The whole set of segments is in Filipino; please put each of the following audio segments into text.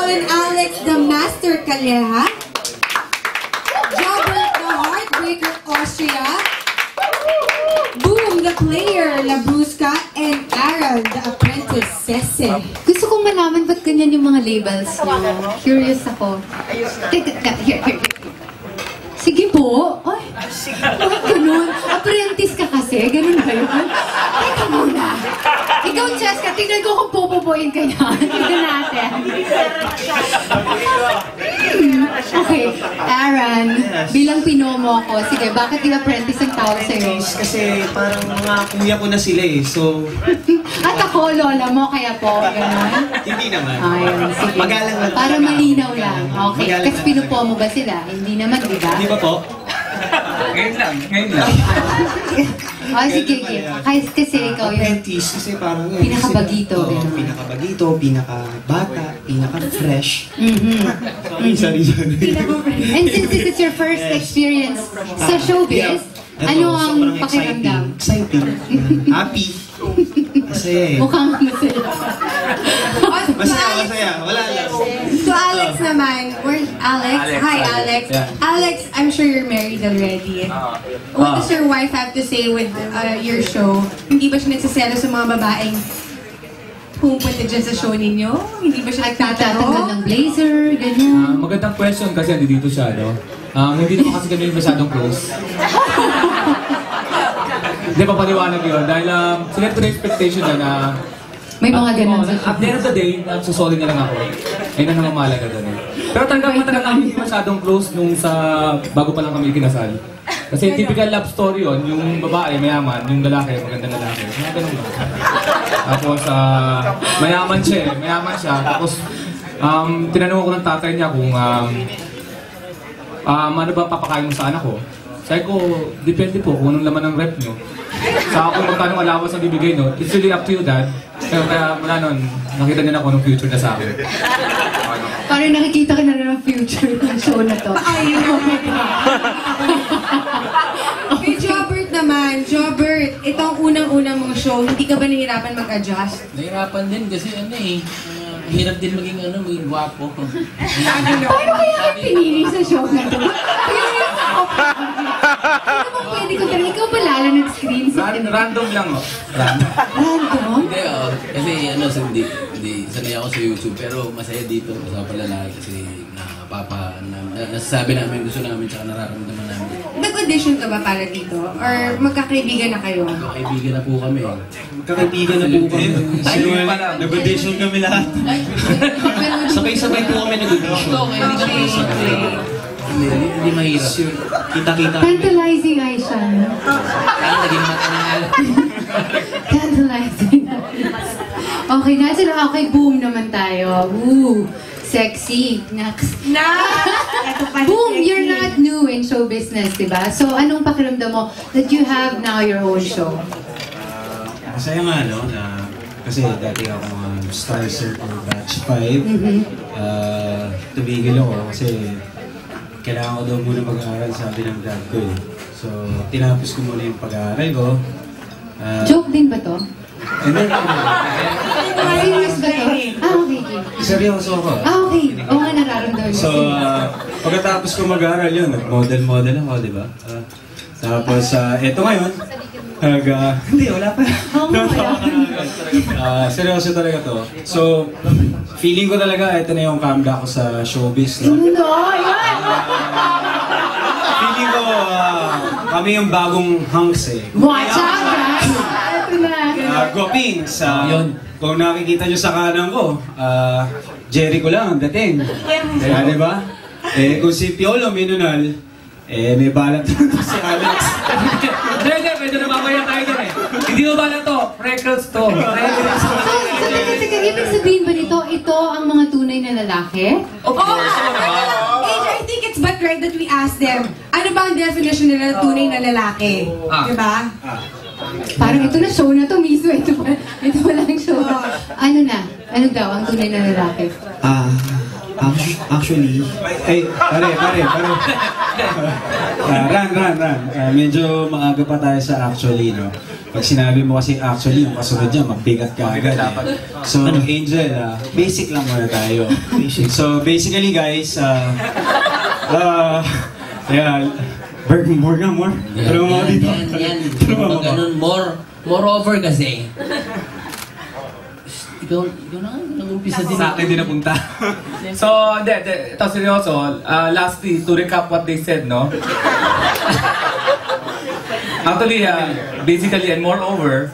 And Alex, the Master Calleja. Jobert, the Heartbreaker Austria. Boom, the Player, Labrusca. And Aaron, the Apprentice Sese. Gusto kong malaman ba't ganyan yung mga labels niyo. Curious ako. Here. Sige po. Ay, ganun. Apprentice ka kasi. Ganun ba yun? Teka muna. Ikaw, Cheska, tingnan ko kung pupupuin ka yan. Tignan natin. Okay. Aaron, bilang pinomo ako, sige, bakit yung apprentice ang tawag sa'yo? Kasi parang mga kuya ko na sila eh. So... At ako, lola mo, kaya po, gano'n? Hindi naman. Ayun, sige. Magalang lang. Para malinaw lang. Okay. Magalang Kasi pinupo mo ba sila? Hindi naman, di ba? Hindi ba po? Ngayon lang. Oh, sige. Kasi ikaw yun. Apprentice, kasi parang yun. Pinakabagito. Pinakabagito, pinakabata, pinaka-fresh. Sorry. And since this is your first experience sa showbiz, ano ang pakiramdam? Exciting. Happy. Masaya eh. Mukhang masaya. Masaya. Wala lang. To Alex naman, Alex? Hi, Alex. Yeah. Alex, I'm sure you're married already. What does your wife have to say with your show? Hindi ba siya nagsaselo sa mga babaeng pumunta dyan sa show ninyo? Hindi ba siya Nagtatanggal ng blazer, ganyan. Magandang question kasi nandito siya, no? Hindi naman kasi kami masyadong close. Hindi pa paliwanag yun dahil select to the expectation na May mga ganun sa at the end of the day, susoli na lang ako. Ayun ang namamalaga doon eh. Pero talagang matagal kami hindi masyadong close nung sa bago pa lang kami kinasal. Kasi typical love story yun, yung babae mayaman, yung lalaki magandang lalaki. Mga ganun lang. Tapos mayaman siya. Tapos tinanong ako ng tatay niya kung ano ba papakain mo sa anak ko. Sabi ko, depende po kung anong laman ng rep nyo. Sa ako magkano allowance ang bibigay, no? It's really up to you, Dad. Kaya mula nun, nakita niya na kung anong future na sa akin. Parang nakikita ka na rin ng future ng show na to. Ay, oh my God. Okay, Jobert naman. Jobert, ito ang unang-unang mong show. Hindi ka ba nahihirapan mag-adjust? Nahirapan din kasi hirap din maging gwapo. Paano kaya pinili sa show na to? Curious ako. Ano bang pwede ko talaga? Ikaw ba lala ng-screen sa Random lang, oh. Random? Hindi, hindi sanay ako sa YouTube, pero masaya dito sa palalaki kasi nasasabi namin, gusto namin, tsaka nararamdaman namin. Nag-audition ka ba para dito? Or magkakaibigan na kayo? Magkakaibigan na po kami. Magkakaibigan na po kami. Nag-audition kami lahat. Sabay-sabay po kami nag-audition. Hindi mahirap. Kita-kita. Tantalizing ay siya. Kaya naging matangal. Tantalizing eyes. Okay na sila. Okay, boom naman tayo. Woo! Sexy. Next. Boom! You're not new in show business, diba? So, anong pakiramdam mo that you have now your own show? Masaya nga, no? Kasi dati ako Star Circle Batch 5. Tumigil ako kasi kailangan ko daw muna mag-aaral, sabi ng dad ko eh. So, tinapos ko muna yung pag-aaral ko. Joke din ba to? Hindi. Serious ba to? Okay. Seryoso ako. Okay. Oo nga, nararamdaman ko. So, pagkatapos ko mag-aaral yun, nag-model ako, di ba? Tapos, eto ngayon, hindi, wala pa. Seryoso talaga to. So, feeling ko talaga, ito na yung comeback ko sa showbiz. No? Feeling ko, kami yung bagong hunks eh. Watch out, guys! Ito na. Goping, kung nakikita nyo sa kanan ko, Jericho lang ang dating. Kaya, di ba? Kung si Piolo Minunal, may balat si Alex. Hindi, pwede na mamaya tayo dyan eh. Hindi mo ba na to? Freckles to. Teka, ibig sabihin ba nito, ito ang mga tunay na lalaki? Of course. I think it's but right that we ask them, ano ba ang definition nila ng tunay na lalaki? Diba? Parang ito na show na to mismo. Ito walang show. Ano na? Ano daw ang tunay na lalaki? Actually, pare. Ran. Medyo maaga pa tayo sa actually, no? Pag sinabi mo kasi actually, yung kasunod dyan, magbigat ka agad. So, Angel, basic lang muna tayo. So, basically guys, more. Pero mo dito. Yan. Ganun, moreover kasi. Ikaw na nag-umpisa din. Sa akin din napunta. So, ito seryoso. Lastly, to recap what they said, no? Actually, basically and moreover,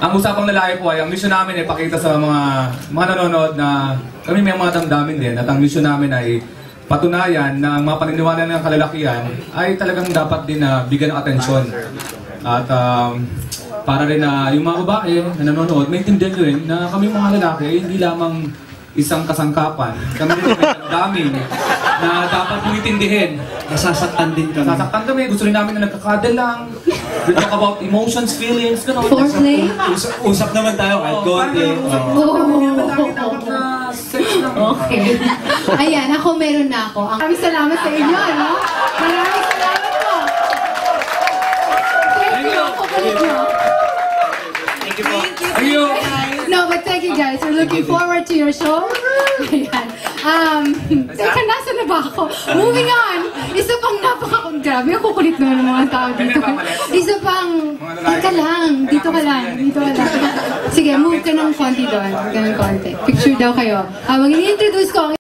ang usapang lalaki po ay, ang mission namin ay pakita sa mga nanonood na kami may mga damdamin din at ang mission namin ay patunayan na ang mga paniniwala ng kalalakihan ay talagang dapat din na bigyan ng atensyon. At para rin na yung mga babae na nanonood, maintindihan nyo rin na kami mga lalaki ay hindi lamang isang kasangkapan. Kami rin may damdamin na dapat mong itindihin. Nasasaktan din kami. Nasasaktan kami, gusto rin namin na nagkakadal lang. We talk about emotions, feelings, gano'n. Foreplay? Usap naman tayo kahit konti. Okay. Ayan, ako meron na ako. Maraming salamat sa inyo, no? Maraming salamat po. Thank you. Kukulit nyo. Thank you! No, but thank you guys. We're looking forward to your show. Ayan. Teka, nasa na ba ako? Moving on. Isa pang grabe, ang kukulit naman ng mga tao dito. Isa pang, teka lang, dito ka lang. Sige, move ka ng konti doon. Ganun konti. Picture daw kayo. Mag-i-introduce ko